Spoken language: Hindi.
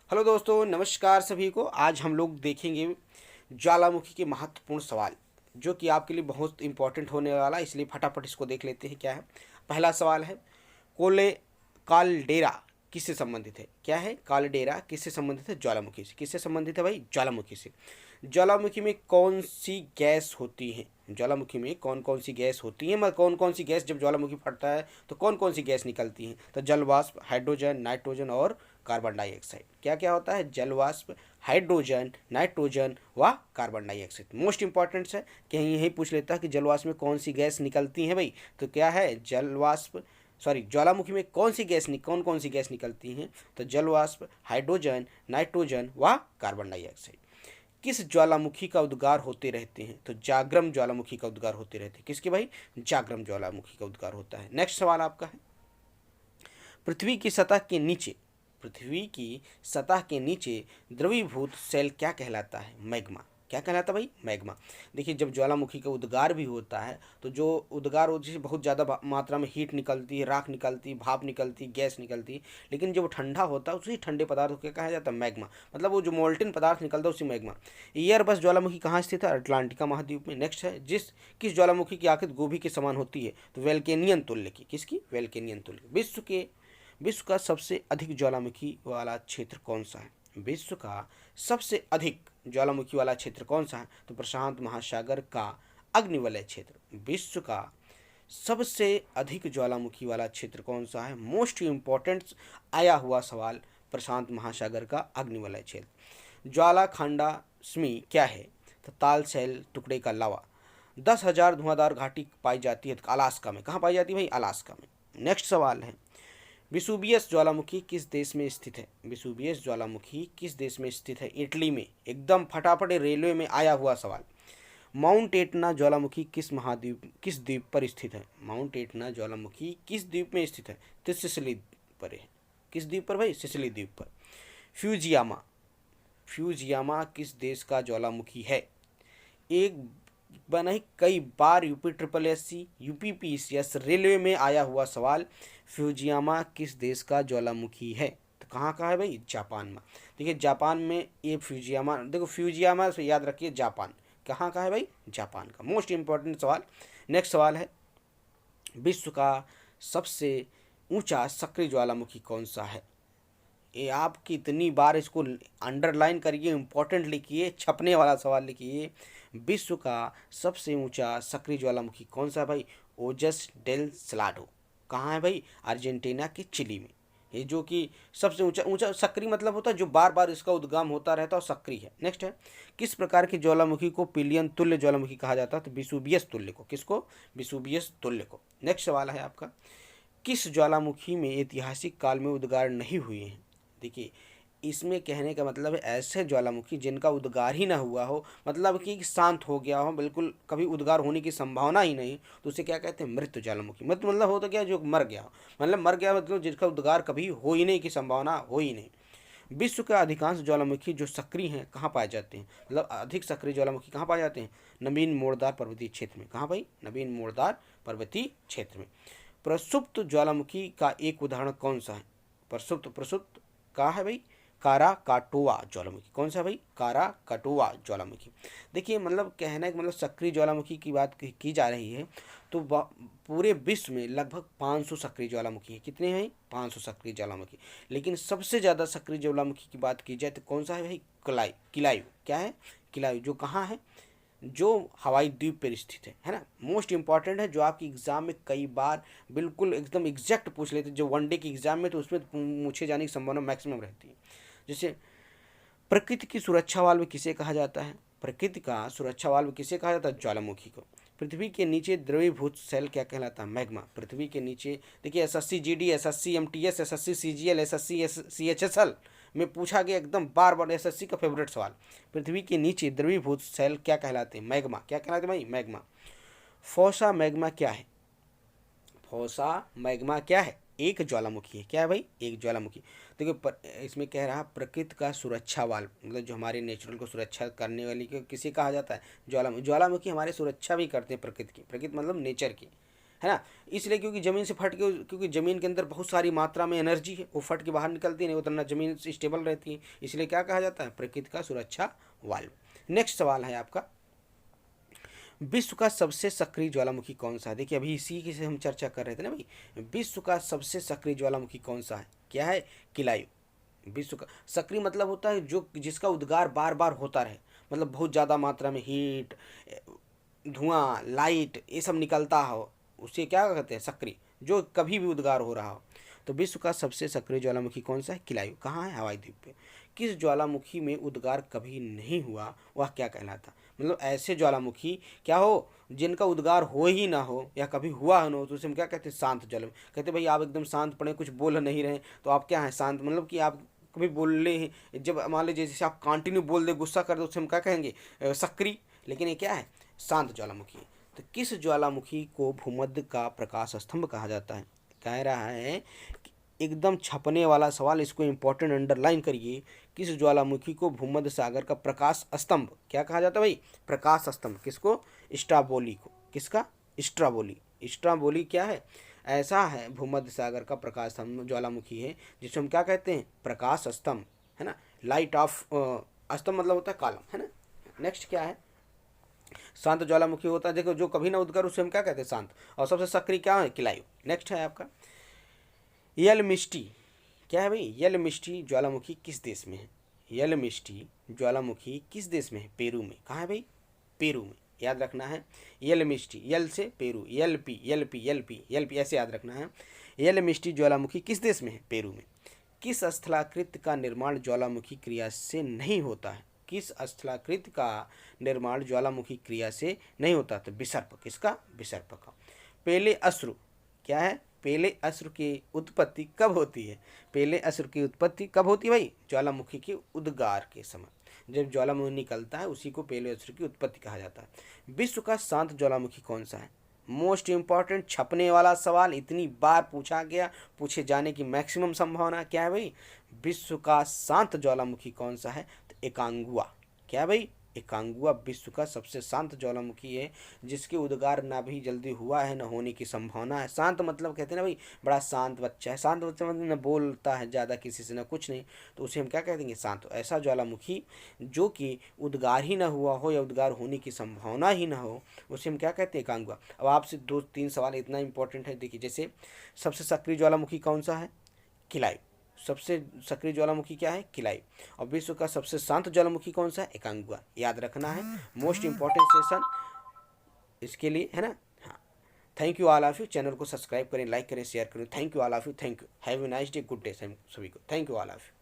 हेलो दोस्तों, नमस्कार सभी को। आज हम लोग देखेंगे ज्वालामुखी के महत्वपूर्ण सवाल, जो कि आपके लिए बहुत इंपॉर्टेंट होने वाला है। इसलिए फटाफट इसको देख लेते हैं। क्या है पहला सवाल? है कोले कालडेरा किससे संबंधित है? क्या है? कालडेरा किससे संबंधित है? ज्वालामुखी से। किससे संबंधित है भाई? ज्वालामुखी से। ज्वालामुखी में कौन सी गैस होती है? ज्वालामुखी में कौन कौन सी गैस होती है? मतलब कौन कौन सी गैस, जब ज्वालामुखी फटता है तो कौन कौन सी गैस निकलती है? तो जल वाष्प, हाइड्रोजन, नाइट्रोजन और कार्बन डाइऑक्साइड। क्या क्या होता है? जल वाष्प, हाइड्रोजन, नाइट्रोजन व कार्बन डाइऑक्साइड। मोस्ट इंपॉर्टेंट है, कहीं यही पूछ लेता है कि जल वाष्प में कौन सी गैस निकलती है भाई। तो क्या है? जल वाष्प, सॉरी, ज्वालामुखी में कौन सी गैस कौन कौन सी गैस निकलती हैं? तो जल वाष्प, हाइड्रोजन, नाइट्रोजन व कार्बन डाइऑक्साइड। किस ज्वालामुखी का उद्गार होते रहते हैं? तो जागरम ज्वालामुखी का उद्गार होते रहते हैं। किसके भाई? जागरम ज्वालामुखी का उद्गार होता है। नेक्स्ट सवाल आपका है, पृथ्वी की सतह के नीचे, पृथ्वी की सतह के नीचे द्रवीभूत सेल क्या कहलाता है? मैग्मा। क्या कहलाता है भाई? मैग्मा। देखिए, जब ज्वालामुखी का उद्गार भी होता है तो जो उद्गार होती है, बहुत ज़्यादा मात्रा में हीट निकलती है, राख निकलती है, भाप निकलती है, गैस निकलती है। लेकिन जब ठंडा होता है, उसी ठंडे पदार्थ को क्या कहा जाता है? मैग्मा। मतलब वो जो मोल्टेन पदार्थ निकलता है उसी मैग्मा। ईयरबस ज्वालामुखी कहाँ स्थित है? अटलांटिका महाद्वीप में। नेक्स्ट है, किस ज्वालामुखी की आकृति गोभी के समान होती है? तो वेल्केनियन तुल्य की। किसकी? वेल्केनियन तुल्य। विश्व का सबसे अधिक ज्वालामुखी वाला क्षेत्र कौन सा है? विश्व का सबसे अधिक ज्वालामुखी वाला क्षेत्र कौन सा है? तो प्रशांत महासागर का अग्निवलय क्षेत्र। विश्व का सबसे अधिक ज्वालामुखी वाला क्षेत्र कौन सा है? मोस्ट इंपॉर्टेंट आया हुआ सवाल, प्रशांत महासागर का अग्निवलय क्षेत्र। ज्वालाखंडास्मि क्या है? तो ताल सेल टुकड़े का लावा। 10,000 धुआंधार घाटी पाई जाती है अलास्का में। कहाँ पाई जाती है भाई? अलास्का में। नेक्स्ट सवाल है, विसुबियस ज्वालामुखी किस देश में स्थित है? विसुबियस ज्वालामुखी किस देश में स्थित है? इटली में। एकदम फटाफट रेलवे में आया हुआ सवाल। माउंट एटना ज्वालामुखी किस द्वीप पर स्थित है? माउंट एटना ज्वालामुखी किस द्वीप में स्थित है? तो सिसिली पर है। किस द्वीप पर भाई? सिसिली द्वीप पर। फ्यूजियामा, फ्यूजियामा किस देश का ज्वालामुखी है? एक बना ही कई बार UP triple S C, UP PCS, railway में आया हुआ सवाल। फ्यूजियामा किस देश का ज्वालामुखी है? तो कहाँ का है भाई? जापान में। देखिए, जापान में ये फ्यूजियामा, देखो फ्यूजियामा से याद रखिए, जापान। कहाँ का है भाई? जापान का। मोस्ट इंपॉर्टेंट सवाल। नेक्स्ट सवाल है, विश्व का सबसे ऊंचा सक्रिय ज्वालामुखी कौन सा है? ये आप कितनी बार इसको अंडरलाइन करिए, इंपॉर्टेंट लिखिए, छपने वाला सवाल लिखिए। विश्व का सबसे ऊंचा सक्रिय ज्वालामुखी कौन सा भाई? ओजस डेल सलाडो। कहाँ है भाई? अर्जेंटीना के चिली में। ये जो कि सबसे ऊंचा ऊंचा सक्रिय मतलब होता है जो बार बार इसका उद्गम होता रहता है और सक्रिय है। नेक्स्ट है, किस प्रकार के ज्वालामुखी को पिलियन तुल्य ज्वालामुखी कहा जाता है? तो विसुबियस तुल्य को। किसको? विसुबियस तुल्य को। नेक्स्ट सवाल है आपका, किस ज्वालामुखी में ऐतिहासिक काल में उद्गार नहीं हुए हैं? देखिए, इसमें कहने का मतलब है ऐसे ज्वालामुखी जिनका उद्गार ही ना हुआ हो, मतलब कि शांत हो गया हो, बिल्कुल कभी उद्गार होने की संभावना ही नहीं, तो उसे क्या कहते हैं? मृत ज्वालामुखी। मृत मतलब होता क्या? जो मर गया हो। मतलब मर गया मतलब जिसका उद्गार कभी हो ही नहीं की संभावना हो ही नहीं। विश्व का अधिकांश ज्वालामुखी जो सक्रिय हैं कहाँ पाए जाते हैं? मतलब अधिक सक्रिय ज्वालामुखी कहाँ पाए जाते हैं? नवीन मोड़दार पर्वतीय क्षेत्र में। कहाँ भाई? नवीन मोड़दार पर्वतीय क्षेत्र में। प्रसुप्त ज्वालामुखी का एक उदाहरण कौन सा है? प्रसुप्त प्रसुप्त का है भाई? कारा काटोवा ज्वालामुखी। कौन सा भाई? कारा काटोवा ज्वालामुखी। देखिए, मतलब कहने का मतलब सक्रिय ज्वालामुखी की बात की जा रही है तो पूरे विश्व में लगभग 500 सक्रिय ज्वालामुखी है। कितने हैं? 500 सक्रिय ज्वालामुखी। लेकिन सबसे ज़्यादा सक्रिय ज्वालामुखी की बात की जाए तो कौन सा है भाई? किलायु। क्या है? किलायु। जो कहाँ है? जो हवाई द्वीप पर स्थित है ना। मोस्ट इंपॉर्टेंट है, जो आपकी एग्जाम में कई बार बिल्कुल एकदम एग्जैक्ट पूछ लेते हैं, जो वनडे की एग्जाम में तो उसमें पूछे जाने की संभावना मैक्सिमम रहती है। जैसे, प्रकृति की सुरक्षा वाल्व किसे कहा जाता है? प्रकृति का सुरक्षा वाल्व किसे कहा जाता है? ज्वालामुखी को। पृथ्वी के नीचे द्रवीभूत सेल क्या कहलाता है? मैग्मा। पृथ्वी के नीचे, देखिए SSC GD, SSC MTS, SSC CGL, SSC CHSL में पूछा गया एकदम बार बार, एसएससी का फेवरेट सवाल। पृथ्वी के नीचे द्रवीभूत सेल क्या कहलाते हैं? मैग्मा। क्या कहलाते हैं भाई? मैग्मा। फोसा मैग्मा क्या है? फोसा मैग्मा क्या है? एक ज्वालामुखी है। क्या है भाई? एक ज्वालामुखी। देखिए, इसमें कह रहा प्रकृति का सुरक्षा वाल्व, मतलब जो हमारे नेचुरल को सुरक्षा करने वाली को किसे कहा जाता है? ज्वालामुखी। ज्वालामुखी हमारे सुरक्षा भी करते हैं प्रकृति की। प्रकृति मतलब नेचर की। है ना। इसलिए क्योंकि ज़मीन से फट के, क्योंकि ज़मीन के अंदर बहुत सारी मात्रा में एनर्जी है, वो फट के बाहर निकलती नहीं, उतना ज़मीन स्टेबल रहती है, इसलिए क्या कहा जाता है, प्रकृति का सुरक्षा वाल्व। नेक्स्ट सवाल है आपका, विश्व का सबसे सक्रिय ज्वालामुखी कौन सा है। देखिए अभी इसी की से हम चर्चा कर रहे थे ना भाई, विश्व का सबसे सक्रिय ज्वालामुखी कौन सा है, क्या है, किलायु। विश्व का सक्रिय मतलब होता है जो जिसका उद्गार बार बार होता रहे, मतलब बहुत ज़्यादा मात्रा में हीट, धुआं, लाइट ये सब निकलता हो, उसे क्या कहते हैं, सक्रिय, जो कभी भी उद्गार हो रहा हो। तो विश्व का सबसे सक्रिय ज्वालामुखी कौन सा है, किलायु। कहाँ है, हवाई द्वीप पे। किस ज्वालामुखी में उद्गार कभी नहीं हुआ, वह क्या कहलाता, मतलब ऐसे ज्वालामुखी क्या हो जिनका उद्गार हो ही ना हो या कभी हुआ ना हो, तो उसे हम क्या कहते हैं, शांत ज्वालामुखी। कहते भाई आप एकदम शांत पड़े, कुछ बोल नहीं रहे, तो आप क्या हैं, शांत, मतलब कि आप कभी बोले हैं, जब मान लीजिए जैसे आप कंटिन्यू बोल दे, गुस्सा कर दो, उसे हम क्या कहेंगे, सक्रिय। लेकिन ये क्या है, शांत ज्वालामुखी है। तो किस ज्वालामुखी को भूमध्य का प्रकाश स्तंभ कहा जाता है, कह रहा है एकदम छपने वाला सवाल, इसको इंपॉर्टेंट अंडरलाइन करिए। किस ज्वालामुखी को भूमध्य सागर का प्रकाश स्तंभ क्या कहा जाता है भाई, प्रकाश स्तंभ। किसको, स्ट्राबोली को। किसका, स्ट्राबोली। स्ट्राबोली क्या है, ऐसा है भूमध्य सागर का प्रकाश स्तंभ ज्वालामुखी है जिसे हम क्या कहते हैं, प्रकाश स्तंभ, है ना। लाइट ऑफ स्तंभ मतलब होता है कॉलम, है ना। नेक्स्ट क्या है, शांत ज्वालामुखी होता है, देखो जो कभी ना उद्गार, उसे हम क्या कहते हैं, शांत। और सबसे सक्रिय क्या है, किलायु। नेक्स्ट है आपका यलमिष्टी। क्या है भाई, यलमिष्टी ज्वालामुखी किस देश में है, यलमिष्टी ज्वालामुखी किस देश में है, पेरू में। कहाँ है भाई, पेरू में, याद रखना है। यलमिष्टी, यल से Peru, L P L P L P L P, ऐसे याद रखना है। यलमिष्टी ज्वालामुखी किस देश में है, पेरू में। किस स्थलाकृति का निर्माण ज्वालामुखी क्रिया से नहीं होता है, किस स्थलाकृति का निर्माण ज्वालामुखी क्रिया से नहीं होता, तो विसर्प। किसका, विसर्प का। पहले अश्रु क्या है, पहले अश्रु की उत्पत्ति कब होती है, पहले अश्रु की उत्पत्ति कब होती है भाई, ज्वालामुखी के उद्गार के समय, जब ज्वालामुखी निकलता है उसी को पहले अश्रु की उत्पत्ति कहा जाता है। विश्व का शांत ज्वालामुखी कौन सा है, मोस्ट इंपॉर्टेंट छपने वाला सवाल, इतनी बार पूछा गया, पूछे जाने की मैक्सिमम संभावना क्या है भाई, विश्व का शांत ज्वालामुखी कौन सा है, तो एकांगुआ। क्या है भाई, एकांगुआ विश्व का सबसे शांत ज्वालामुखी है, जिसके उद्गार ना भी जल्दी हुआ है, ना होने की संभावना है। शांत मतलब कहते हैं ना भाई, बड़ा शांत बच्चा है, शांत बच्चा मतलब न बोलता है ज़्यादा किसी से, ना कुछ नहीं, तो उसे हम क्या कह देंगे, शांत। ऐसा ज्वालामुखी जो कि उद्गार ही ना हुआ हो या उद्गार होने की संभावना ही ना हो, उसे हम क्या कहते हैं, एकांगुआ। अब आपसे 2-3 सवाल इतना इंपॉर्टेंट है, देखिए जैसे सबसे सक्रिय ज्वालामुखी कौन सा है, किलायु। सबसे सक्रिय ज्वालामुखी क्या है, किलाई। और विश्व का सबसे शांत ज्वालामुखी कौन सा है, एकांगुआ। याद रखना है, मोस्ट इंपॉर्टेंट सेशन इसके लिए, है ना। हाँ, thank you all of you. Channel को सब्सक्राइब करें, लाइक करें, शेयर करें। Thank you all of you, thank you, have a nice day, good day सभी को। Thank you all of you.